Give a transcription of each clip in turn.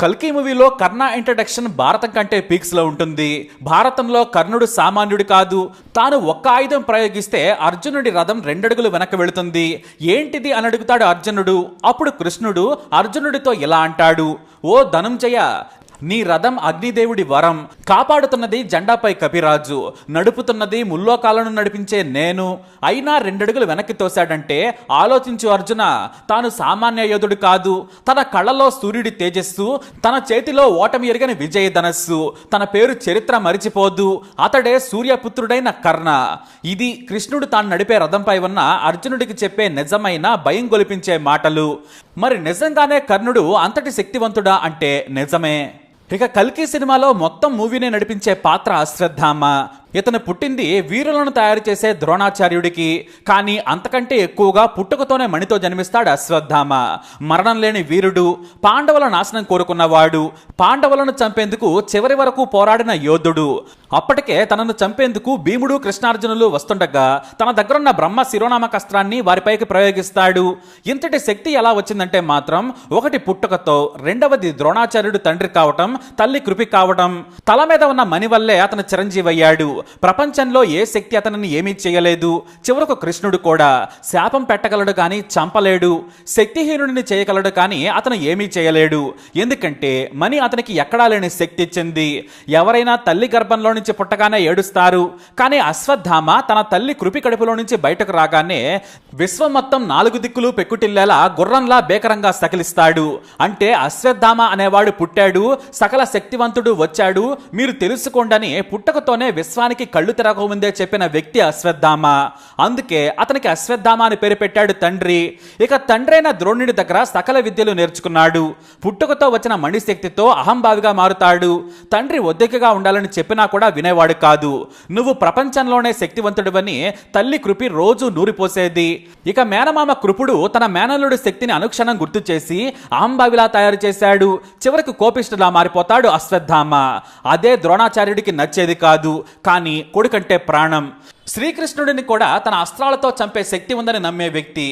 కల్కి మూవీలో కర్ణ ఇంట్రడక్షన్ భారతం కంటే పీక్స్ లో ఉంటుంది. భారతంలో కర్ణుడు సామాన్యుడు కాదు. తాను ఒక్క ఆయుధం ప్రయోగిస్తే అర్జునుడి రథం 2 అడుగులు వెనక్కి వెళుతుంది. ఏంటిది అని అడుగుతాడు అర్జునుడు. అప్పుడు కృష్ణుడు అర్జునుడితో ఇలా అంటాడు, ఓ ధనంజయ, నీ రథం అగ్నిదేవుడి వరం, కాపాడుతున్నది జెండాపై కపిరాజు, నడుపుతున్నది ముల్లోకాలను నడిపించే నేను. అయినా 2 అడుగులు వెనక్కి తోశాడంటే ఆలోచించు అర్జున, తాను సామాన్య యోధుడు కాదు. తన కళ్ళలో సూర్యుడి తేజస్సు, తన చేతిలో ఓటమి ఎరగని విజయ ధనస్సు, తన పేరు చరిత్ర మరిచిపోదు. అతడే సూర్యపుత్రుడైన కర్ణ. ఇది కృష్ణుడు తాను నడిపే రథంపై ఉన్న అర్జునుడికి చెప్పే నిజమైన భయం గొలిపించే మాటలు. మరి నిజంగానే కర్ణుడు అంతటి శక్తివంతుడా అంటే నిజమే. ఇక కల్కి సినిమాలో మొత్తం మూవీని నడిపించే పాత్ర అశ్వత్థామ. ఇతను పుట్టింది వీరులను తయారు చేసే ద్రోణాచార్యుడికి. కానీ అంతకంటే ఎక్కువగా పుట్టుకతోనే మణితో జన్మిస్తాడు అశ్వత్థామ. మరణం లేని వీరుడు, పాండవుల నాశనం కోరుకున్నవాడు, పాండవులను చంపేందుకు చివరి వరకు పోరాడిన యోధుడు. అప్పటికే తనను చంపేందుకు భీముడు కృష్ణార్జునులు వస్తుండగా తన దగ్గరున్న బ్రహ్మ శిరోనామక అస్త్రాన్ని వారిపైకి ప్రయోగిస్తాడు. ఇంతటి శక్తి ఎలా వచ్చిందంటే మాత్రం, ఒకటి పుట్టుకతో, రెండవది ద్రోణాచార్యుడు తండ్రి కావటం, తల్లి కృపి కావడం. తల మీద ఉన్న మణి వల్లే అతను చిరంజీవి అయ్యాడు. ప్రపంచంలో ఏ శక్తి అతనిని ఏమీ చేయలేదు. చివరకు కృష్ణుడు కూడా శాపం పెట్టగలడు కానీ చంపలేడు. శక్తిహీనుడిని చేయగలడు కానీ అతను ఏమీ చేయలేడు. ఎందుకంటే మణి అతనికి ఎక్కడా లేని శక్తి ఇచ్చింది. ఎవరైనా తల్లి గర్భంలో నుంచి పుట్టగానే ఏడుస్తారు. కానీ అశ్వత్థామ తన తల్లి కృపి కడుపులో నుంచి బయటకు రాగానే విశ్వం మొత్తం 4 దిక్కులు పెక్కుటిల్లేలా గుర్రంలా బేకరంగా సకిలిస్తాడు. అంటే అశ్వత్థామ అనేవాడు పుట్టాడు, సకల శక్తివంతుడు వచ్చాడు, మీరు తెలుసుకోండని పుట్టకతోనే విశ్వానికి కళ్ళు తెరవకముందే చెప్పిన వ్యక్తి అశ్వత్థామ. అందుకే అతనికి అశ్వత్థామ అని పేరు పెట్టాడు తండ్రి. ఇక తండ్రైన ద్రోణుడి దగ్గర సకల విద్యలు నేర్చుకున్నాడు. పుట్టుకతో వచ్చిన మణిశక్తితో అహంభావిగా మారుతాడు. తండ్రి ఒద్దెకగా ఉండాలని చెప్పినా కూడా వినేవాడు కాదు. నువ్వు ప్రపంచంలోనే శక్తివంతుడివని తల్లి కృపి రోజు నూరిపోసేది. ఇక మేనమామ కృపుడు తన మేనల్లుడి శక్తిని అనుక్షణం గుర్తు చేసి అహంభావిలా తయారు చేశాడు. చివరికి కోపిష్ఠులా మారిపోతాడు అశ్వత్థామ. అదే ద్రోణాచార్యుడికి నచ్చేది కాదు. కానీ కొడుకంటే ప్రాణం. శ్రీకృష్ణుడిని కూడా తన అస్త్రాలతో చంపే శక్తి ఉందని నమ్మే వ్యక్తి.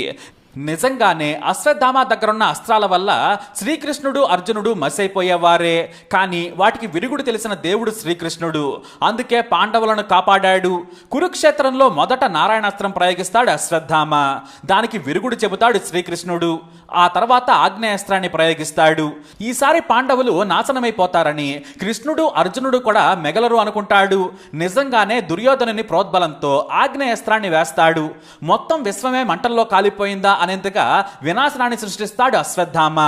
నిజంగానే అశ్వత్థామ దగ్గరున్న అస్త్రాల వల్ల శ్రీకృష్ణుడు అర్జునుడు మసైపోయేవారే. కానీ వాటికి విరుగుడు తెలిసిన దేవుడు శ్రీకృష్ణుడు. అందుకే పాండవులను కాపాడాడు. కురుక్షేత్రంలో మొదట నారాయణాస్త్రం ప్రయోగిస్తాడు అశ్వత్థామ. దానికి విరుగుడు చెబుతాడు శ్రీకృష్ణుడు. ఆ తర్వాత ఆగ్నేయాస్త్రాన్ని ప్రయోగిస్తాడు. ఈసారి పాండవులు నాశనమైపోతారని కృష్ణుడు అర్జునుడు కూడా మెగలరు అనుకుంటాడు. నిజంగానే దుర్యోధనుని ప్రోద్బలంతో ఆగ్నేయాస్త్రాన్ని వేస్తాడు. మొత్తం విశ్వమే మంటల్లో కాలిపోయిందా అనేంతగా వినాశనాన్ని సృష్టిస్తాడు అశ్వత్థామ.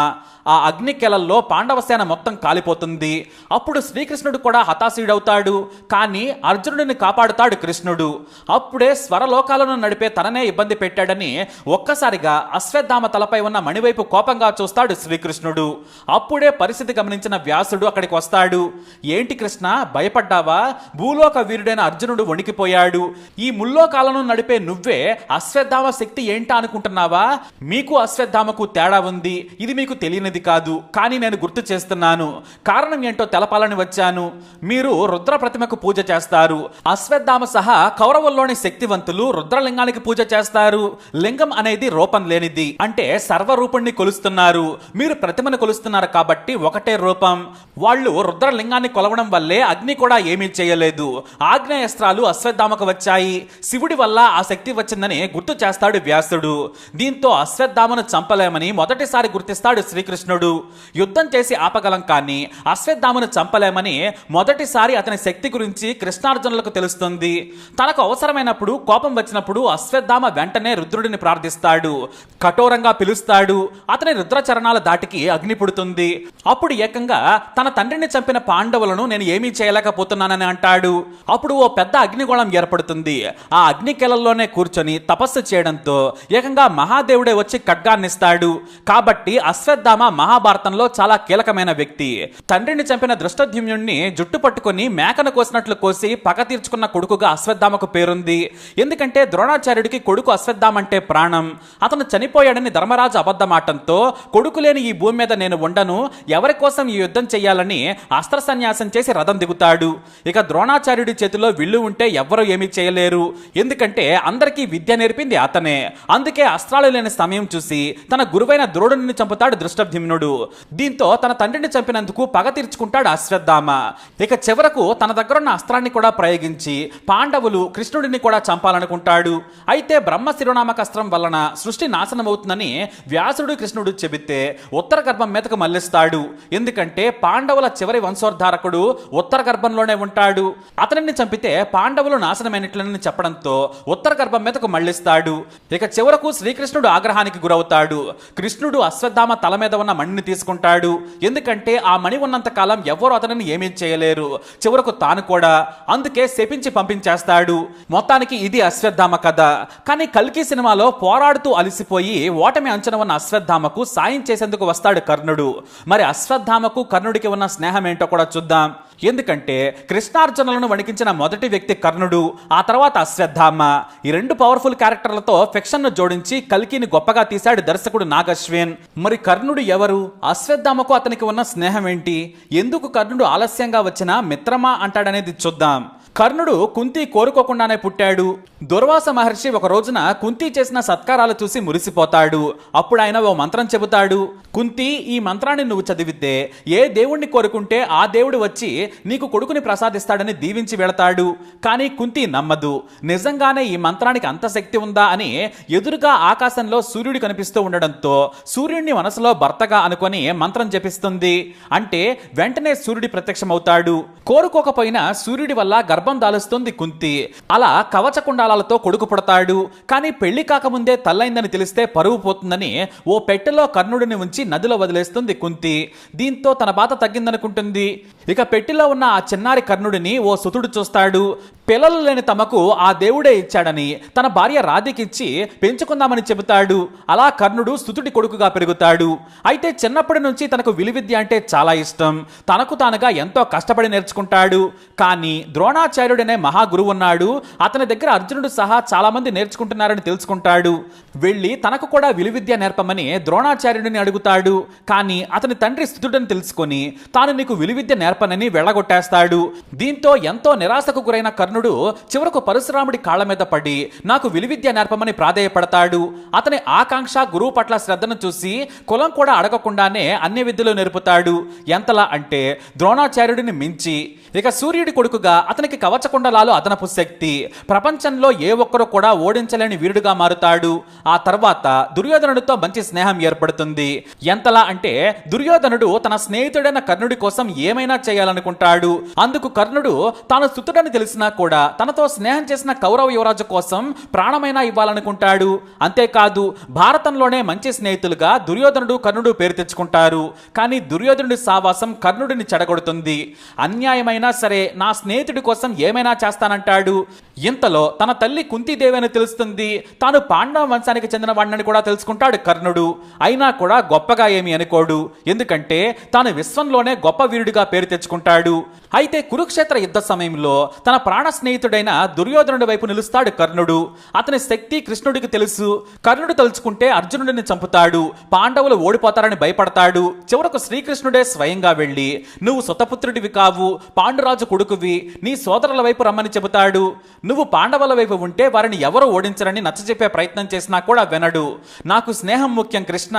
ఆ అగ్నికెలల్లో పాండవసేన మొత్తం కాలిపోతుంది. అప్పుడు శ్రీకృష్ణుడు కూడా హతాశుడవుతాడు. కానీ అర్జునుడిని కాపాడుతాడు కృష్ణుడు. అప్పుడే స్వరలోకాలను నడిపే తననే ఇబ్బంది పెట్టాడని ఒక్కసారిగా అశ్వత్థామ తలపై ఉన్న మణివైపు కోపంగా చూస్తాడు శ్రీకృష్ణుడు. అప్పుడే పరిస్థితి గమనించిన వ్యాసుడు అక్కడికి వస్తాడు. ఏంటి కృష్ణ, భయపడ్డావా? భూలోక వీరుడైన అర్జునుడు వణికిపోయాడు. ఈ ముల్లోకాలను నడిపే నువ్వే అశ్వత్థామ శక్తి ఏంటా అనుకుంటున్నావా? మీకు అశ్వత్థామకు తేడా ఉంది. ఇది మీకు తెలియనిది కాదు. కానీ నేను గుర్తు చేస్తున్నాను. కారణం ఏంటో తెలపాలని వచ్చాను. మీరు రుద్ర ప్రతిమకు పూజ చేస్తారు. అశ్వత్థామ సహా కౌరవుల్లోని శక్తివంతులు రుద్రలింగానికి పూజ చేస్తారు. లింగం అనేది రూపం లేనిది. అంటే సర్వరూపుణ్ణి కొలుస్తున్నారు. మీరు ప్రతిమను కొలుస్తున్నారు కాబట్టి ఒకటే రూపం. వాళ్ళు రుద్రలింగాన్ని కొలవడం వల్లే అగ్ని కూడా ఏమీ చేయలేదు. ఆగ్నేయాస్త్రాలు అశ్వత్థామకు వచ్చాయి. శివుడి వల్ల ఆ శక్తి వచ్చిందని గుర్తు చేస్తాడు వ్యాసుడు. దీంతో అశ్వత్థామను చంపలేమని మొదటిసారి గుర్తిస్తాడు శ్రీకృష్ణుడు. యుద్ధం చేసి ఆపగలం కానీ అశ్వత్థామను చంపలేమని మొదటిసారి అతని శక్తి గురించి కృష్ణార్జునులకు తెలుస్తుంది. తనకు అవసరమైనప్పుడు, కోపం వచ్చినప్పుడు అశ్వత్థామ వెంటనే రుద్రుడిని ప్రార్థిస్తాడు. కఠోరంగా పిలుస్తాడు. అతని రుద్రచరణాల దాటికి అగ్ని పుడుతుంది. అప్పుడు ఏకంగా తన తండ్రిని చంపిన పాండవులను నేను ఏమీ చేయలేకపోతున్నానని అంటాడు. అప్పుడు ఓ పెద్ద అగ్నిగోళం ఏర్పడుతుంది. ఆ అగ్నికెలల్లోనే కూర్చొని తపస్సు చేయడంతో ఏకంగా మహాదేవుడే వచ్చి ఖడ్గాన్నిస్తాడు. కాబట్టి అశ్వత్థామ మహాభారతంలో చాలా కీలకమైన వ్యక్తి. తండ్రిని చంపిన దృష్టద్యుమ్నుడిని జుట్టు పట్టుకుని మేకను కోసినట్లు కోసి పగ తీర్చుకున్న కొడుకుగా అశ్వత్థామకు పేరుంది. ఎందుకంటే ద్రోణాచార్యుడికి కొడుకు అశ్వత్థామ అంటే ప్రాణం. అతను చనిపోయాడని ధర్మరాజు అబద్ధమాటంతో కొడుకు లేని ఈ భూమి మీద నేను ఉండను, ఎవరి కోసం ఈ యుద్ధం చెయ్యాలని అస్త్ర సన్యాసం చేసి రథం దిగుతాడు. ఇక ద్రోణాచార్యుడి చేతిలో విల్లు ఉంటే ఎవ్వరూ ఏమీ చేయలేరు. ఎందుకంటే అందరికీ విద్య నేర్పింది అతనే. అందుకే అస్త్రాలు లేని సమయం చూసి తన గురువైన ద్రోణుడిని చంపుతాడు దృష్టద్యుమ్నుడు. దీంతో తన తండ్రిని చంపినందుకు పగ తీర్చుకుంటాడు అశ్వత్థామ. ఇక చివరకు తన దగ్గరున్న అస్త్రాన్ని కూడా ప్రయోగించి పాండవులు కృష్ణుడిని కూడా చంపాలనుకుంటాడు. అయితే బ్రహ్మ శిరోనామక అస్త్రం వలన సృష్టి నాశనం అవుతుందని వ్యాసుడు కృష్ణుడు చెబితే ఉత్తర గర్భం మీదకు మళ్లిస్తాడు. ఎందుకంటే పాండవుల చివరి వంశోద్ధారకుడు ఉత్తర గర్భంలోనే ఉంటాడు. అతనిని చంపితే పాండవులు నాశనమైనట్లని చెప్పడంతో ఉత్తర గర్భం మీదకు మళ్లిస్తాడు. ఇక చివరకు శ్రీకృష్ణుడు ఆగ్రహానికి గురవుతాడు. కృష్ణుడు అశ్వత్థామ తల మీద ఉన్న మణిని తీసుకుంటాడు. ఎందుకంటే ఆ మణి ఉన్నంత కాలం ఎవరు అతనిని ఏమీ చేయలేరు, చివరకు తాను కూడా. అందుకే శపించి పంపించేస్తాడు. మొత్తానికి ఇది అశ్వత్థామ కథ. కానీ కల్కి సినిమాలో పోరాడుతూ అలిసిపోయి ఓటమి అంచనా ఉన్న అశ్వత్థామకు సాయం చేసేందుకు వస్తాడు కర్ణుడు. మరి అశ్వత్థామకు కర్ణుడికి ఉన్న స్నేహం ఏంటో కూడా చూద్దాం. ఎందుకంటే కృష్ణార్జునులను వణికించిన మొదటి వ్యక్తి కర్ణుడు, ఆ తర్వాత అశ్వత్థామ. ఈ రెండు పవర్ఫుల్ క్యారెక్టర్లతో ఫిక్షన్ ను జోడించి కల్కిని గొప్పగా తీశాడు దర్శకుడు నాగ్ అశ్విన్. మరి కర్ణుడు ఎవరు? అశ్వత్థామకు అతనికి ఉన్న స్నేహం ఏంటి? ఎందుకు కర్ణుడు ఆలస్యంగా వచ్చినా మిత్రమా అంటాడనేది చూద్దాం. కర్ణుడు కుంతి కోరుకోకుండానే పుట్టాడు. దుర్వాస మహర్షి ఒక రోజున కుంతి చేసిన సత్కారాలు చూసి మురిసిపోతాడు. అప్పుడు ఆయన ఓ మంత్రం చెబుతాడు. కుంతి, ఈ మంత్రాన్ని నువ్వు చదివితే ఏ దేవుణ్ణి కోరుకుంటే ఆ దేవుడు వచ్చి నీకు కొడుకుని ప్రసాదిస్తాడని దీవించి వెళతాడు. కానీ కుంతి నమ్మదు. నిజంగానే ఈ మంత్రానికి అంత శక్తి ఉందా అని ఎదురుగా ఆకాశంలో సూర్యుడు కనిపిస్తూ ఉండడంతో సూర్యుడిని మనసులో భర్తగా అనుకొని మంత్రం జపిస్తుంది. అంటే వెంటనే సూర్యుడి ప్రత్యక్షమవుతాడు. కోరుకోకపోయినా సూర్యుడి వల్ల గర్భం దాలుస్తుంది కుంతి. అలా కవచ కుండాలతో కొడుకు పుడతాడు. కానీ పెళ్లి కాకముందే తల్లైందని తెలిస్తే పరువు పోతుందని ఓ పెట్టెలో కర్ణుడిని ఉంచి నదిలో వదిలేస్తుంది కుంతి. దీంతో తన బాధ తగ్గిందనుకుంటుంది. ఇక పెట్టెలో ఉన్న ఆ చిన్నారి కర్ణుడిని ఓ సుతుడు చూస్తాడు. పిల్లలు లేని తమకు ఆ దేవుడే ఇచ్చాడని తన భార్య రాధికిచ్చి పెంచుకుందామని చెబుతాడు. అలా కర్ణుడు సుతుడి కొడుకుగా పెరుగుతాడు. అయితే చిన్నప్పటి నుంచి తనకు విలువిద్య అంటే చాలా ఇష్టం. తనకు తానుగా ఎంతో కష్టపడి నేర్చుకుంటాడు. కానీ ద్రోణాచార్యుడనే మహాగురువు ఉన్నాడు. అతని దగ్గర అర్జునుడు సహా చాలా మంది నేర్చుకుంటున్నారని తెలుసుకుంటాడు. వెళ్ళి తనకు కూడా విలువిద్య నేర్పమని ద్రోణాచార్యుడిని అడుగుతాడు. కానీ అతని తండ్రి స్థుతుడని తెలుసుకొని తాను నీకు విలువిద్య నేర్పనని వెళ్ళగొట్టేస్తాడు. దీంతో ఎంతో నిరాశకు గురైన కర్ణుడు చివరకు పరశురాముడి కాళ్ల మీద పడి నాకు విలువిద్య నేర్పమని ప్రాధేయపడతాడు. అతని ఆకాంక్ష, గురువు పట్ల శ్రద్ధను చూసి కులం కూడా అడగకుండానే అన్ని విద్యలు నేర్పుతాడు. ఎంతలా అంటే ద్రోణాచార్యుడిని మించి. ఇక సూర్యుడి కొడుకుగా అతనికి కవచకుండలాలు అదనపు శక్తి. ప్రపంచంలో ఏ ఒక్కరు కూడా ఓడించలేని వీరుడుగా మారుతాడు. ఆ తర్వాత దుర్యోధనుడితో మంచి స్నేహం ఏర్పడుతుంది. ఎంతలా అంటే దుర్యోధనుడు తన స్నేహితుడైన కర్ణుడి కోసం ఏమైనా చేయాలనుకుంటాడు. అందుకు కర్ణుడు తాను సుతుడని తెలిసినా కూడా తనతో స్నేహం చేసిన కౌరవ యువరాజు కోసం ప్రాణమైనా ఇవ్వాలనుకుంటాడు. అంతేకాదు భారతంలోనే మంచి స్నేహితులుగా దుర్యోధనుడు, కర్ణుడు పేరు తెచ్చుకుంటారు. కానీ దుర్యోధనుడి సావాసం కర్ణుడిని చెడగొడుతుంది. అన్యాయమైనా సరే నా స్నేహితుడి కోసం ఏమైనా చేస్తానంటాడు. ఇంతలో తన తల్లి కుంతీదేవి అని తెలుస్తుంది. తాను పాండవ వంశానికి చెందిన వాడిని కూడా తెలుసుకుంటాడు కర్ణుడు. అయినా కూడా గొప్పగా ఏమీ అనుకోడు. ఎందుకంటే తాను విశ్వంలోనే గొప్ప వీరుడిగా పేరు తెచ్చుకుంటాడు. అయితే కురుక్షేత్ర యుద్ధ సమయంలో తన ప్రాణ స్నేహితుడైన దుర్యోధనుడి వైపు నిలుస్తాడు కర్ణుడు. అతని శక్తి కృష్ణుడికి తెలుసు. కర్ణుడు తలుచుకుంటే అర్జునుడిని చంపుతాడు. పాండవులు ఓడిపోతారని భయపడతాడు. చివరకు శ్రీకృష్ణుడే స్వయంగా వెళ్ళి నువ్వు సుతపుత్రుడివి కావు, పాండురాజు కొడుకువి, నీ సోదరుల వైపు రమ్మని చెబుతాడు. నువ్వు పాండవుల వైపు ఉంటే వారిని ఎవరు ఓడించరని నచ్చజెప్పే ప్రయత్నం చేసినా కూడా వినడు. నాకు స్నేహం ముఖ్యం కృష్ణ,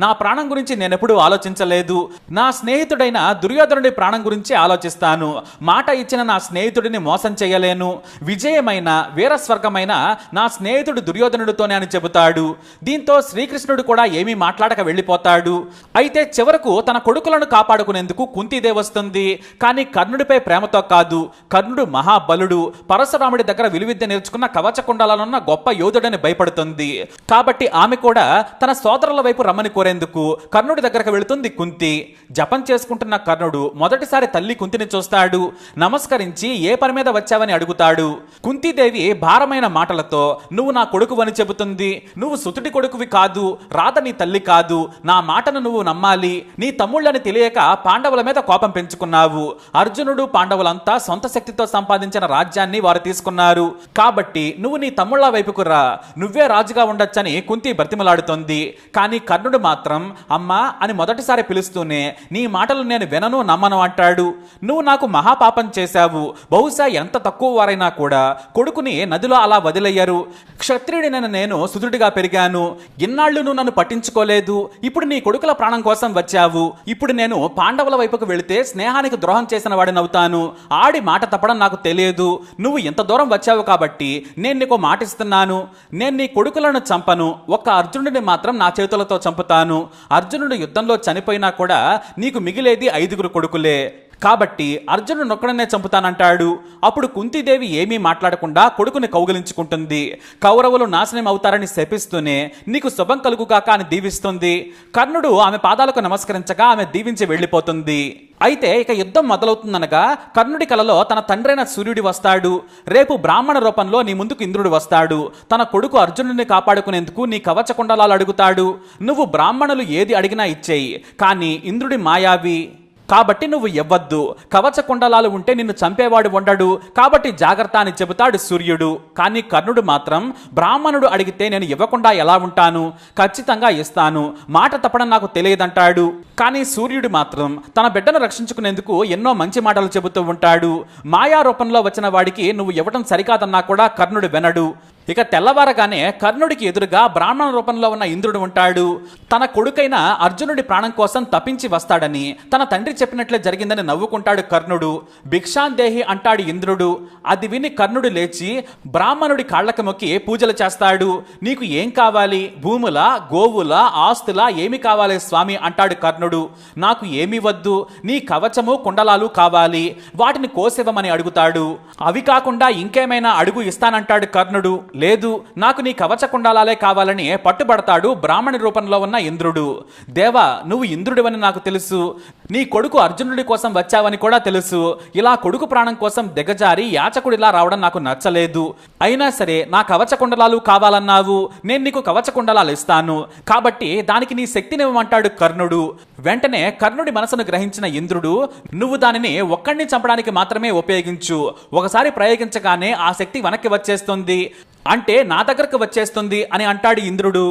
నా ప్రాణం గురించి నేనెప్పుడూ ఆలోచించలేదు. నా స్నేహితుడైన దుర్యోధనుడి ప్రాణం గురించి ఆలోచిస్తాను. మాట ఇచ్చిన నా స్నేహితుడిని మోసం చేయలేను. విజయమైన వీరస్వర్గమైన నా స్నేహితుడు దుర్యోధనుడితోనే అని చెబుతాడు. దీంతో శ్రీకృష్ణుడు కూడా ఏమీ మాట్లాడక వెళ్ళిపోతాడు. అయితే చివరకు తన కొడుకులను కాపాడుకునేందుకు కుంతీదేవి వస్తుంది. కానీ కర్ణుడిపై ప్రేమతో కాదు. కర్ణుడు మహాబలుడు, పరశురాముడి దగ్గర విలువిద్య నేర్చుకున్న కవచకుండలనున్న గొప్ప యోధుడని భయపడుతుంది. కాబట్టి ఆమె కూడా తన సోదరుల వైపు రమ్మని కోరేందుకు కర్ణుడి దగ్గరకు వెళుతుంది కుంతి. జపం చేసుకుంటున్న కర్ణుడు మొదటిసారి తల్లి కుంతిని చూస్తాడు. నమస్కరించి ఏ పని మీద వచ్చావని అడుగుతాడు. కుంతీదేవి భారమైన మాటలతో నువ్వు నా కొడుకు అని చెబుతుంది. నువ్వు సుతుడి కొడుకువి కాదు, రాధ నీ తల్లి కాదు. నా మాటను నువ్వు నమ్మాలి. నీ తమ్ముళ్ళని తెలియక పాండవుల మీద కోపం పెంచుకున్నావు. అర్జునుడు, పాండవులంతా సొంత శక్తితో సంపాదించిన రాజ్యాన్ని వారు తీసుకున్నారు. కాబట్టి నువ్వు నీ తమ్ముళ్ళ వైపుకు రా, నువ్వే రాజుగా ఉండొచ్చని కుంతి బ్రతిమలాడుతోంది. కానీ కర్ణుడు మాత్రం అమ్మా అని మొదటిసారి పిలుస్తూనే నీ మాటలు నేను వినను నమ్మను అంటాడు. నువ్వు నాకు మహాపాపం చేశావు. బహుశా ఎంత తక్కువ వారైనా కూడా కొడుకుని నదిలో అలా వదిలయ్యారు. క్షత్రియుడినైన నేను సుదృఢిగా పెరిగాను. ఇన్నాళ్ళు నువ్వు నన్ను పట్టించుకోలేదు. ఇప్పుడు నీ కొడుకుల ప్రాణం కోసం వచ్చావు. ఇప్పుడు నేను పాండవుల వైపుకు వెళితే స్నేహానికి ద్రోహం చేసిన వాడినవుతాను. ఆడి మాట తప్పడం నాకు తెలియదు. నువ్వు ఇంత దూరం వచ్చావు కాబట్టి నేను నీకు మాటిస్తున్నాను. నేను నీ కొడుకులను చంపను. ఒక్క అర్జునుడిని మాత్రం నా చేతులతో చంపుతాను. అర్జునుడు యుద్ధంలో చనిపోయినా కూడా నీకు మిగిలేది 5 కొడుకులే. కాబట్టి అర్జునుడు నొక్కడనే చంపుతానంటాడు. అప్పుడు కుంతీదేవి ఏమీ మాట్లాడకుండా కొడుకుని కౌగిలించుకుంటుంది. కౌరవులు నాశనం అవుతారని శపిస్తూనే నీకు శుభం కలుగుగాక అని దీవిస్తుంది. కర్ణుడు ఆమె పాదాలకు నమస్కరించగా ఆమె దీవించి వెళ్ళిపోతుంది. అయితే ఇక యుద్ధం మొదలవుతుందనగా కర్ణుడి కలలో తన తండ్రైన సూర్యుడి వస్తాడు. రేపు బ్రాహ్మణ రూపంలో నీ ముందుకు ఇంద్రుడు వస్తాడు. తన కొడుకు అర్జునుడిని కాపాడుకునేందుకు నీ కవచ కుండలాలు అడుగుతాడు. నువ్వు బ్రాహ్మణులు ఏది అడిగినా ఇచ్చేయి. కానీ ఇంద్రుడి మాయావి కాబట్టి నువ్వు ఇవ్వద్దు. కవచ కుండలాలు ఉంటే నిన్ను చంపేవాడు ఉండడు. కాబట్టి జాగ్రత్త అని చెబుతాడు సూర్యుడు. కానీ కర్ణుడు మాత్రం బ్రాహ్మణుడు అడిగితే నేను ఇవ్వకుండా ఎలా ఉంటాను? ఖచ్చితంగా ఇస్తాను. మాట తప్పడం నాకు తెలియదంటాడు. కానీ సూర్యుడు మాత్రం తన బిడ్డను రక్షించుకునేందుకు ఎన్నో మంచి మాటలు చెబుతూ ఉంటాడు. మాయా రూపంలో వచ్చిన వాడికి నువ్వు ఇవ్వడం సరికాదన్నా కూడా కర్ణుడు వినడు. ఇక తెల్లవారగానే కర్ణుడికి ఎదురుగా బ్రాహ్మణ రూపంలో ఉన్న ఇంద్రుడు ఉంటాడు. తన కొడుకైన అర్జునుడి ప్రాణం కోసం తప్పించి వస్తాడని తన తండ్రి చెప్పినట్లే జరిగిందని నవ్వుకుంటాడు కర్ణుడు. భిక్షాందేహి అంటాడు ఇంద్రుడు. అది విని కర్ణుడు లేచి బ్రాహ్మణుడి కాళ్లకు మొక్కి పూజలు చేస్తాడు. నీకు ఏం కావాలి? భూముల, గోవుల, ఆస్తుల ఏమి కావాలి స్వామి అంటాడు కర్ణుడు. నాకు ఏమి వద్దు. నీ కవచము కుండలాలు కావాలి. వాటిని కోసివ్వమని అడుగుతాడు. అవి కాకుండా ఇంకేమైనా అడుగు ఇస్తానంటాడు కర్ణుడు. లేదు, నాకు నీ కవచ కుండలాలే కావాలని పట్టుబడతాడు బ్రాహ్మణి రూపంలో ఉన్న ఇంద్రుడు. దేవా, నువ్వు ఇంద్రుడివని నాకు తెలుసు. నీ కొడుకు అర్జునుడి కోసం వచ్చావని కూడా తెలుసు. ఇలా కొడుకు ప్రాణం కోసం దిగజారి యాచకుడిలా రావడం నాకు నచ్చలేదు. అయినా సరే నా కవచ కుండలాలు కావాలన్నావు. నేను నీకు కవచ కుండలాలు ఇస్తాను. కాబట్టి దానికి నీ శక్తినివ్వమంటాడు కర్ణుడు. వెంటనే కర్ణుడి మనసును గ్రహించిన ఇంద్రుడు, నువ్వు దానిని ఒక్కడిని చంపడానికి మాత్రమే ఉపయోగించు. ఒకసారి ప్రయోగించగానే ఆ శక్తి వెనక్కి వచ్చేస్తుంది. అంటే నా దగ్గరకు వచ్చేస్తుంది అని అంటాడు ఇంద్రుడు.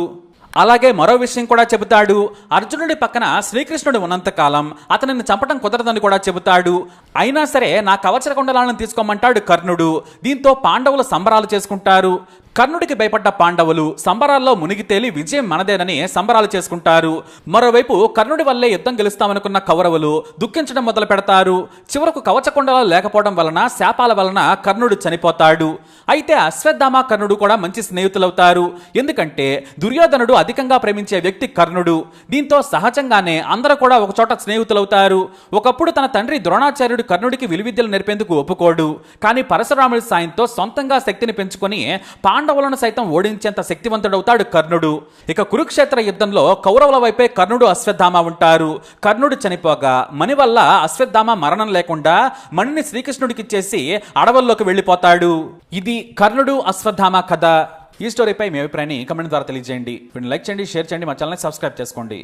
అలాగే మరో విషయం కూడా చెబుతాడు. అర్జునుడి పక్కన శ్రీకృష్ణుడు ఉన్నంతకాలం అతనిని చంపడం కుదరదని కూడా చెబుతాడు. అయినా సరే నా కవచ కుండలాలను తీసుకోమంటాడు కర్ణుడు. దీంతో పాండవులు సంబరాలు చేసుకుంటారు. కర్ణుడికి భయపడ్డ పాండవులు సంబరాల్లో మునిగి తేలి విజయం మనదేనని సంబరాలు చేసుకుంటారు. మరోవైపు కర్ణుడి వల్లే యుద్ధం గెలుస్తామనుకున్న కౌరవులు దుఃఖించడం మొదలు పెడతారు. చివరకు కవచ కుండలాలు లేకపోవడం వలన, శాపాల వలన కర్ణుడు చనిపోతాడు. అయితే అశ్వత్థామ కర్ణుడు కూడా మంచి స్నేహితులవుతారు. ఎందుకంటే దుర్యోధనుడు అధికంగా ప్రేమించే వ్యక్తి కర్ణుడు. దీంతో సహజంగానే అందరూ కూడా ఒకచోట స్నేహితులవుతారు. ఒకప్పుడు తన తండ్రి ద్రోణాచార్యుడు కర్ణుడికి విలువిద్యలు నేర్పేందుకు ఒప్పుకోడు. కానీ పరశురాముడి సాయంతో సొంతంగా శక్తిని పెంచుకొని పాండవులను సైతం ఓడించేంత శక్తివంతుడవుతాడు కర్ణుడు. ఇక కురుక్షేత్ర యుద్ధంలో కౌరవుల వైపే కర్ణుడు, అశ్వత్థామ ఉంటారు. కర్ణుడు చనిపోగా మణి వల్ల అశ్వత్థామ మరణం లేకుండా మణిని శ్రీకృష్ణుడికి ఇచ్చేసి అడవుల్లోకి వెళ్ళిపోతాడు. ఇది కర్ణుడు, అశ్వత్థామ కథ. ఈ స్టోరీపై మీ అభిప్రాయాన్ని కమెంట్ ద్వారా తెలియజేయండి. లైక్ చేయండి, షేర్ చేయండి, మా ఛానల్ని సబ్స్క్రైబ్ చేసుకోండి.